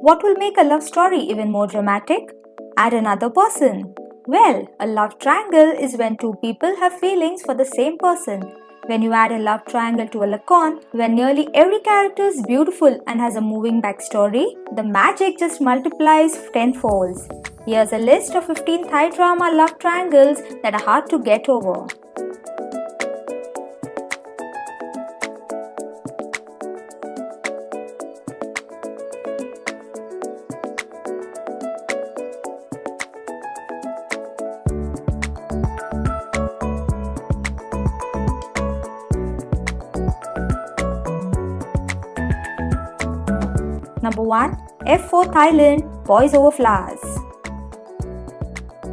What will make a love story even more dramatic? Add another person. Well, a love triangle is when two people have feelings for the same person. When you add a love triangle to a Lakorn, where nearly every character is beautiful and has a moving backstory, the magic just multiplies tenfolds. Here's a list of 15 Thai drama love triangles that are hard to get over. Number 1. F for Thailand, Boys Over Flowers.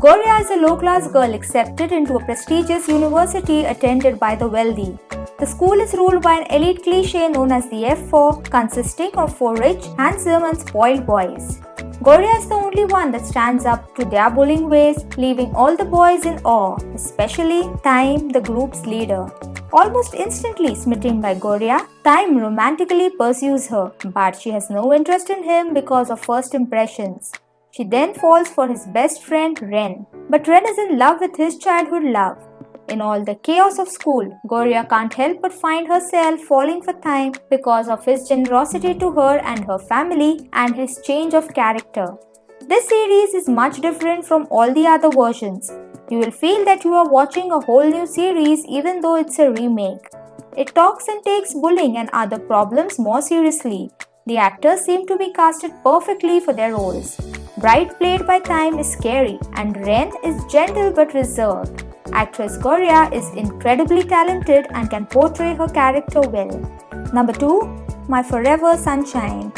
Goria is a low-class girl accepted into a prestigious university attended by the wealthy. The school is ruled by an elite cliché known as the F4, consisting of 4 rich, handsome and spoiled boys. Goria is the only one that stands up to their bullying ways, leaving all the boys in awe, especially Time, the group's leader. Almost instantly smitten by Goria, Time romantically pursues her, but she has no interest in him because of first impressions. She then falls for his best friend Ren, but Ren is in love with his childhood love. In all the chaos of school, Goria can't help but find herself falling for Time because of his generosity to her and her family and his change of character. This series is much different from all the other versions. You will feel that you are watching a whole new series even though it's a remake. It talks and takes bullying and other problems more seriously. The actors seem to be casted perfectly for their roles. Bride played by Time is scary and Ren is gentle but reserved. Actress Goria is incredibly talented and can portray her character well. Number 2. My Forever Sunshine.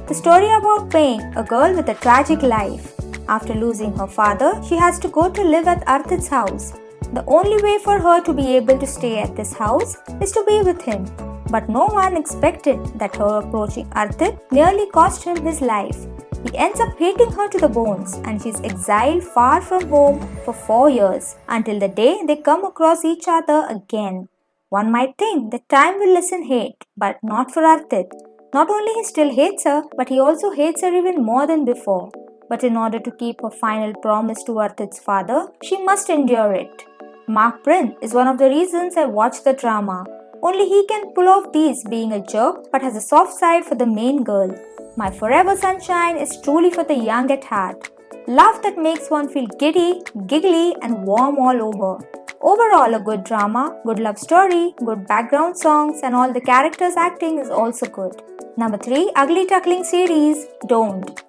The story about Pain, a girl with a tragic life. After losing her father, she has to go to live at Arthit's house. The only way for her to be able to stay at this house is to be with him. But no one expected that her approaching Arthit nearly cost him his life. He ends up hating her to the bones and she's exiled far from home for 4 years until the day they come across each other again. One might think that Time will lessen hate, but not for Arthit. Not only he still hates her, but he also hates her even more than before. But in order to keep her final promise to Arthit's father, she must endure it. Mark Prin is one of the reasons I watch the drama. Only he can pull off these, being a jerk but has a soft side for the main girl. My Forever Sunshine is truly for the young at heart. Love that makes one feel giddy, giggly and warm all over. Overall a good drama, good love story, good background songs and all the characters' acting is also good. Number 3. Ugly Duckling series, Don't.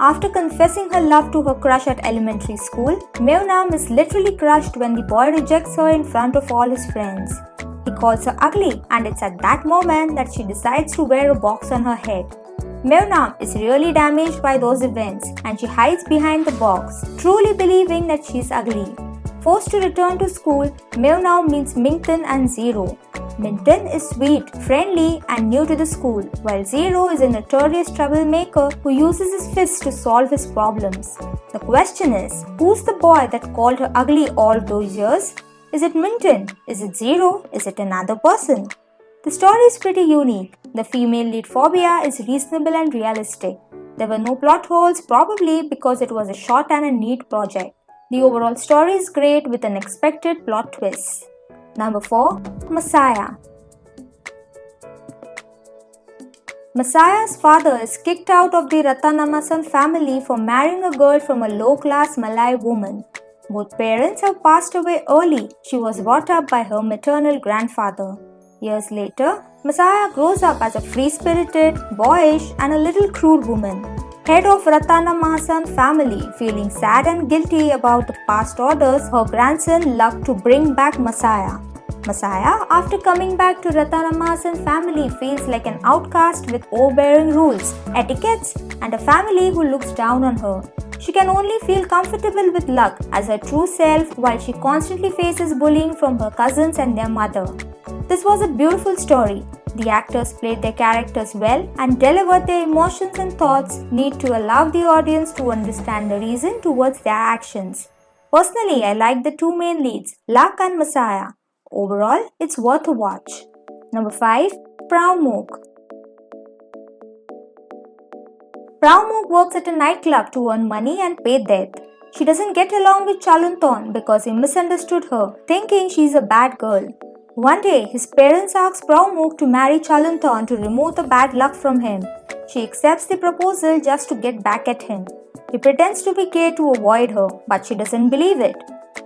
After confessing her love to her crush at elementary school, Neung is literally crushed when the boy rejects her in front of all his friends. He calls her ugly and it's at that moment that she decides to wear a box on her head. Neung is really damaged by those events and she hides behind the box, truly believing that she's ugly. Forced to return to school, Neung meets Mington and Zero. Minton is sweet, friendly and new to the school, while Zero is a notorious troublemaker who uses his fists to solve his problems. The question is, who's the boy that called her ugly all those years? Is it Minton? Is it Zero? Is it another person? The story is pretty unique. The female lead phobia is reasonable and realistic. There were no plot holes, probably because it was a short and a neat project. The overall story is great with unexpected plot twists. Number 4. Massaya. Massaya's father is kicked out of the Ratanamasan family for marrying a girl from a low-class Malay woman. Both parents have passed away early. She was brought up by her maternal grandfather. Years later, Massaya grows up as a free-spirited, boyish and a little crude woman. Head of Ratanamasan family, feeling sad and guilty about the past orders her grandson loved to bring back Massaya. Massaya, after coming back to Ratanamasan family, feels like an outcast with overbearing rules, etiquettes, and a family who looks down on her. She can only feel comfortable with luck as her true self while she constantly faces bullying from her cousins and their mother. This was a beautiful story. The actors played their characters well and delivered their emotions and thoughts need to allow the audience to understand the reason towards their actions. Personally, I like the two main leads, Luck and Massaya. Overall, it's worth a watch. Number 5. Praomook. Praomook works at a nightclub to earn money and pay debt. She doesn't get along with Chalunthon because he misunderstood her, thinking she's a bad girl. One day, his parents ask Praomook to marry Chalunthon to remove the bad luck from him. She accepts the proposal just to get back at him. He pretends to be gay to avoid her, but she doesn't believe it.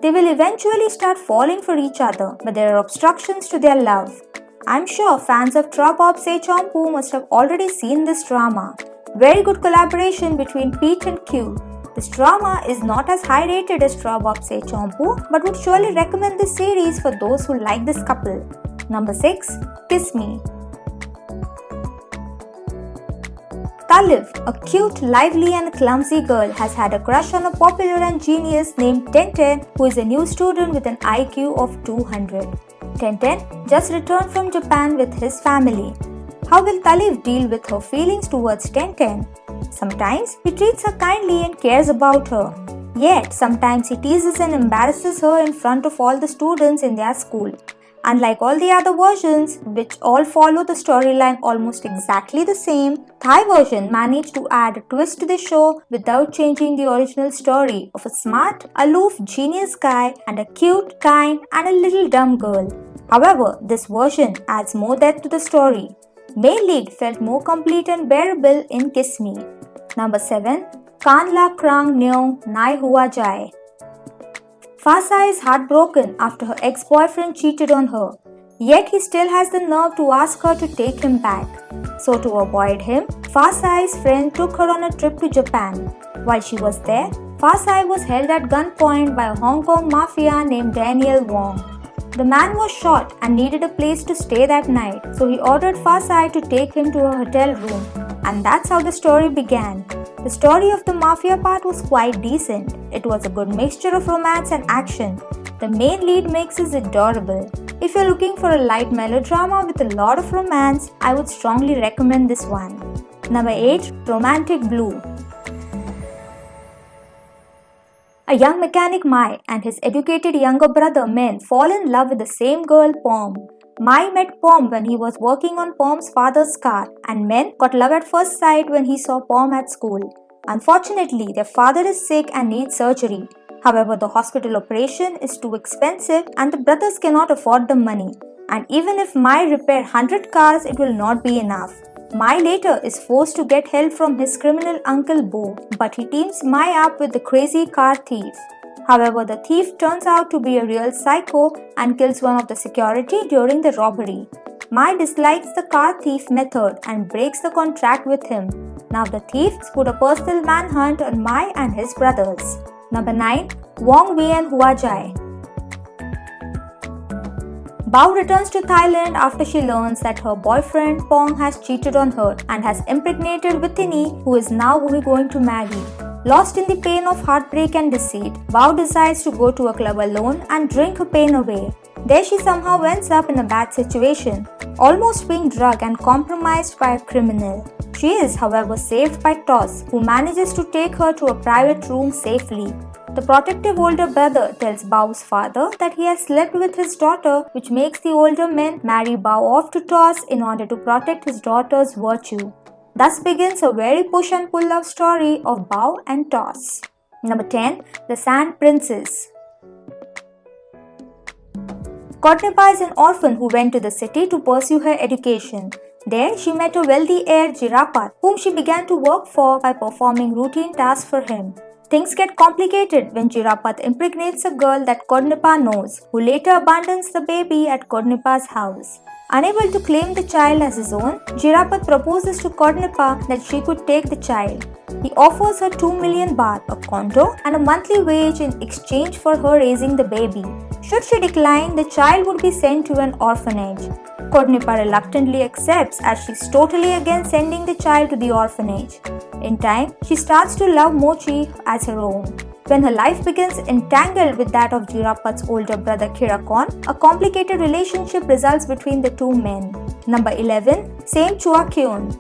They will eventually start falling for each other, but there are obstructions to their love. I'm sure fans of Trabop Se Chompu must have already seen this drama. Very good collaboration between Pete and Kew. This drama is not as high rated as Trabop Se Chompu, but would surely recommend this series for those who like this couple. Number 6. Kiss Me. Taliv, a cute, lively and clumsy girl, has had a crush on a popular and genius named Tenten, who is a new student with an IQ of 200. Tenten just returned from Japan with his family. How will Taliv deal with her feelings towards Tenten? Sometimes he treats her kindly and cares about her. Yet sometimes he teases and embarrasses her in front of all the students in their school. Unlike all the other versions, which all follow the storyline almost exactly the same, Thai version managed to add a twist to the show without changing the original story of a smart, aloof, genius guy and a cute, kind and a little dumb girl. However, this version adds more depth to the story. Male lead felt more complete and bearable in Kiss Me. Number 7. Karn La Krang Neung Nai Hua Jai. Fasa is heartbroken after her ex-boyfriend cheated on her. Yet he still has the nerve to ask her to take him back. So to avoid him, Fasai's friend took her on a trip to Japan. While she was there, Fasai was held at gunpoint by a Hong Kong mafia named Daniel Wong. The man was shot and needed a place to stay that night, so he ordered Fasai to take him to a hotel room. And that's how the story began. The story of the mafia part was quite decent. It was a good mixture of romance and action. The main lead mix is adorable. If you're looking for a light melodrama with a lot of romance, I would strongly recommend this one. Number 8. Romantic Blue. A young mechanic Mai and his educated younger brother Men fall in love with the same girl Pom. Mai met Pom when he was working on Pom's father's car, and Men got love at first sight when he saw Pom at school. Unfortunately, their father is sick and needs surgery. However, the hospital operation is too expensive and the brothers cannot afford the money. And even if Mai repair 100 cars, it will not be enough. Mai later is forced to get help from his criminal uncle Bo, but he teams Mai up with the crazy car thief. However, the thief turns out to be a real psycho and kills one of the security during the robbery. Mai dislikes the car thief method and breaks the contract with him. Now the thieves put a personal manhunt on Mai and his brothers. Number 9. Wong Wien Hua Jai. Bao returns to Thailand after she learns that her boyfriend Pong has cheated on her and has impregnated Witini, who is now going to marry. Lost in the pain of heartbreak and deceit, Bao decides to go to a club alone and drink her pain away. There she somehow ends up in a bad situation, almost being drugged and compromised by a criminal. She is, however, saved by Toss, who manages to take her to a private room safely. The protective older brother tells Bao's father that he has slept with his daughter, which makes the older men marry Bao off to Toss in order to protect his daughter's virtue. Thus begins a very push and pull love story of Bao and Toss. Number 10. The Sand Princess. Kotnepa is an orphan who went to the city to pursue her education. There, she met a wealthy heir Jirapat, whom she began to work for by performing routine tasks for him. Things get complicated when Jirapat impregnates a girl that Kotnepa knows, who later abandons the baby at Kotnepa's house. Unable to claim the child as his own, Jirapat proposes to Kotnepa that she could take the child. He offers her 2 million baht, a condo, and a monthly wage in exchange for her raising the baby. Should she decline, the child would be sent to an orphanage. Kotnepa reluctantly accepts as she's totally against sending the child to the orphanage. In time, she starts to love Mochi as her own. When her life begins entangled with that of Jirapat's older brother Kirakon, a complicated relationship results between the two men. Number 11. Saint Chua Keun.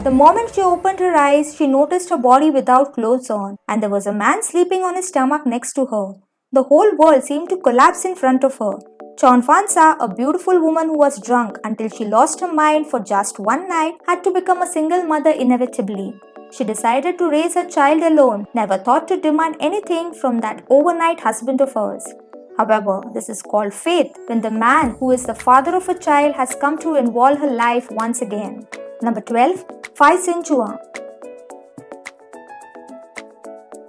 The moment she opened her eyes, she noticed her body without clothes on, and there was a man sleeping on his stomach next to her. The whole world seemed to collapse in front of her. Chonfansa, a beautiful woman who was drunk until she lost her mind for just one night, had to become a single mother inevitably. She decided to raise her child alone, never thought to demand anything from that overnight husband of hers. However, this is called faith when the man who is the father of a child has come to involve her life once again. Number 12. Fai Sin Chua.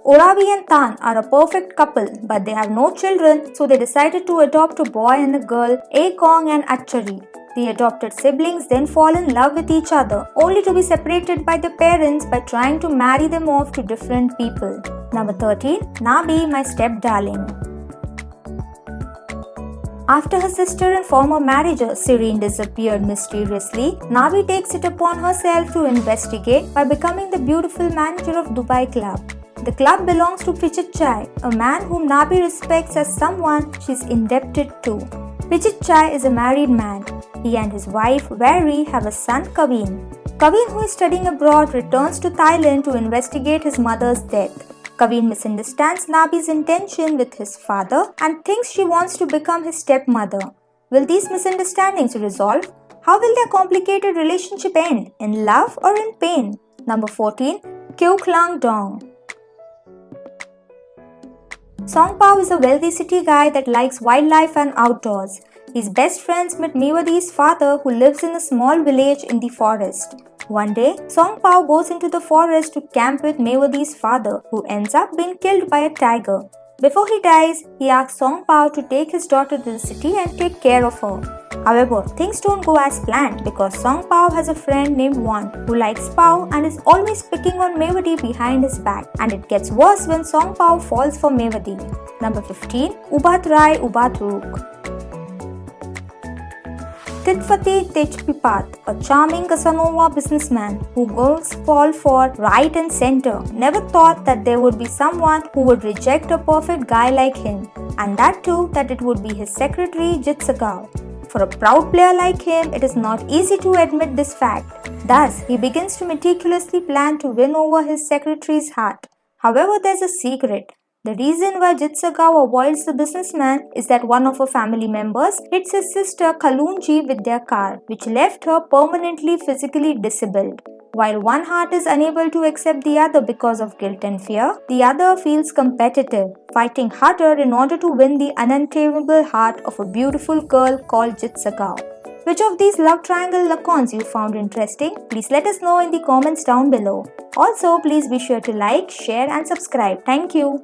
Oravi and Tan are a perfect couple, but they have no children, so they decided to adopt a boy and a girl, Kong and Achari. The adopted siblings then fall in love with each other, only to be separated by their parents by trying to marry them off to different people. Number 13. Nabi, my stepdarling. After her sister and former marriager Serene disappeared mysteriously, Nabi takes it upon herself to investigate by becoming the beautiful manager of Dubai Club. The club belongs to Pichit Chai, a man whom Nabi respects as someone she is indebted to. Pichit Chai is a married man. He and his wife Vary have a son Kaveen. Kaveen, who is studying abroad, returns to Thailand to investigate his mother's death. Kaveen misunderstands Nabi's intention with his father and thinks she wants to become his stepmother. Will these misunderstandings resolve? How will their complicated relationship end? In love or in pain? Number 14. Kew Klang Dong. Song Pao is a wealthy city guy that likes wildlife and outdoors. His best friends met Mewadi's father, who lives in a small village in the forest. One day, Song Pao goes into the forest to camp with Mewadi's father, who ends up being killed by a tiger. Before he dies, he asks Song Pao to take his daughter to the city and take care of her. However, things don't go as planned because Song Pao has a friend named Wan who likes Pao and is always picking on Mewadi behind his back, and it gets worse when Song Pao falls for Mewadi. Number 15. Ubaat Rai Ubaat Ruk. Titfati Tejpipat, a charming Casanova businessman who girls fall for right and center, never thought that there would be someone who would reject a perfect guy like him, and that too that it would be his secretary Jitsagao. For a proud player like him, it is not easy to admit this fact. Thus, he begins to meticulously plan to win over his secretary's heart. However, there's a secret. The reason why Jitsagao avoids the businessman is that one of her family members hits his sister Kalunji with their car, which left her permanently physically disabled. While one heart is unable to accept the other because of guilt and fear, the other feels competitive, fighting harder in order to win the untamable heart of a beautiful girl called Jitsagao. Which of these love triangle Lakorns you found interesting? Please let us know in the comments down below. Also, please be sure to like, share and subscribe. Thank you.